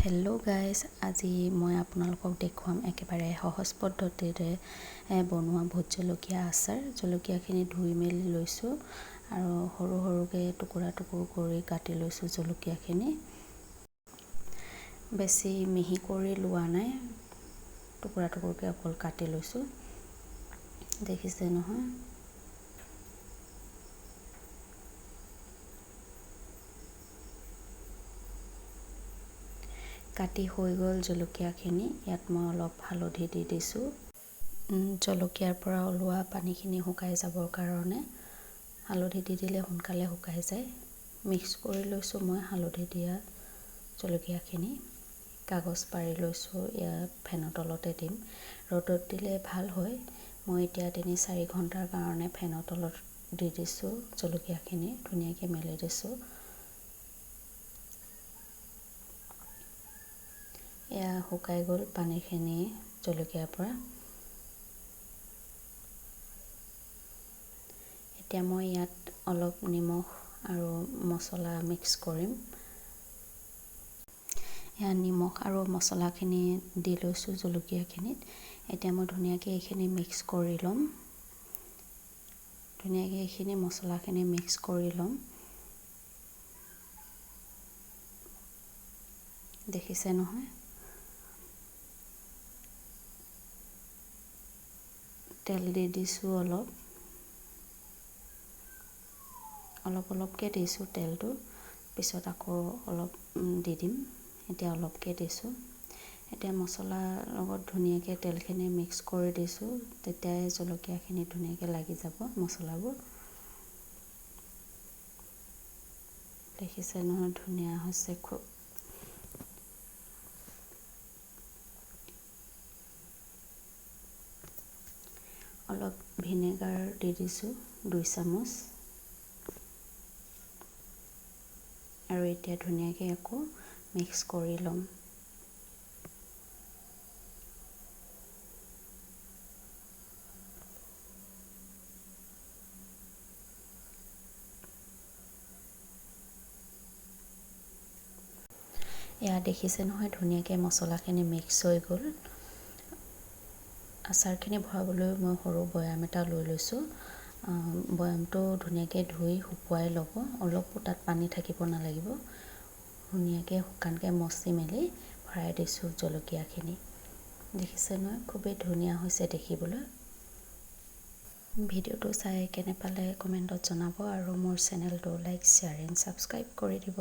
Hello' guys, আজি মই আপোনালোকক দেখুৱাম একেবাৰে সহজ পদ্ধতিৰে বনোৱা ভোট জলকীয়া আচাৰ। জলকীয়াখিনি ধুই মেলি লৈছোঁ আৰু সৰু সৰুকৈ টুকুৰা কৰি কাটি লৈছোঁ জলকীয়াখিনি। বেছি মিহি কৰি লোৱা নাই, টুকুৰাকৈ অকল কাটি লৈছোঁ। দেখিছে নহয়। কাটি হৈ গ'ল জলকীয়াখিনি। ইয়াত মই অলপ হালধি দি দিছোঁ। জলকীয়াৰ পৰা ওলোৱা পানীখিনি শুকাই যাবৰ কাৰণে হালধি দি দিলে সোনকালে শুকাই যায়। মিক্স কৰি লৈছোঁ মই হালধি দিয়া জলকীয়াখিনি। কাগজ পাৰি লৈছোঁ, ইয়াত ফেনৰ তলতে দিম। ৰ'দত দিলে ভাল হয়। মই এতিয়া ৩-৪ ঘণ্টাৰ কাৰণে ফেনৰ তলত দি দিছোঁ। জলকীয়াখিনি ধুনীয়াকৈ মেলি দিছোঁ। এয়া শুকাই গ'ল পানীখিনি জলকীয়াৰ পৰা। এতিয়া মই ইয়াত অলপ নিমখ আৰু মছলা মিক্স কৰিম। এয়া নিমখ আৰু মছলাখিনি দি লৈছোঁ জলকীয়াখিনিত। এতিয়া মই ধুনীয়াকৈ এইখিনি মিক্স কৰি ল'ম। ধুনীয়াকৈ এইখিনি মছলাখিনি মিক্স কৰি ল'ম। দেখিছে নহয়। তেল দি দিছোঁ অলপকৈ দিছোঁ তেলটো, পিছত আকৌ অলপ দি দিম। এতিয়া অলপকৈ দিছোঁ। এতিয়া মছলাৰ লগত ধুনীয়াকৈ তেলখিনি মিক্স কৰি দিছোঁ, তেতিয়াই জলকীয়াখিনি ধুনীয়াকৈ লাগি যাব মছলাবোৰ। দেখিছে নহয়, ধুনীয়া হৈছে খুব। অলপ ভিনেগাৰ দি দিছোঁ 2 চামুচ। আৰু এতিয়া ধুনীয়াকৈ আকৌ মিক্স কৰি ল'ম। এয়া দেখিছে নহয়, ধুনীয়াকৈ মছলাখিনি মিক্স হৈ গ'ল। আচাৰখিনি ভৰাবলৈ মই সৰু বৈয়াম এটা লৈ লৈছোঁ। বৈয়ামটো ধুনীয়াকৈ ধুই শুকুৱাই ল'ব। অলপো তাত পানী থাকিব নালাগিব। ধুনীয়াকৈ শুকানকৈ মচি মেলি ভৰাই দিছোঁ জলকীয়াখিনি। দেখিছে নহয়, খুবেই ধুনীয়া হৈছে দেখিবলৈ। ভিডিঅ'টো চাই কেনে পালে কমেণ্টত জনাব আৰু মোৰ চেনেলটো লাইক, শ্বেয়াৰ এণ্ড ছাবস্ক্ৰাইব কৰি দিব।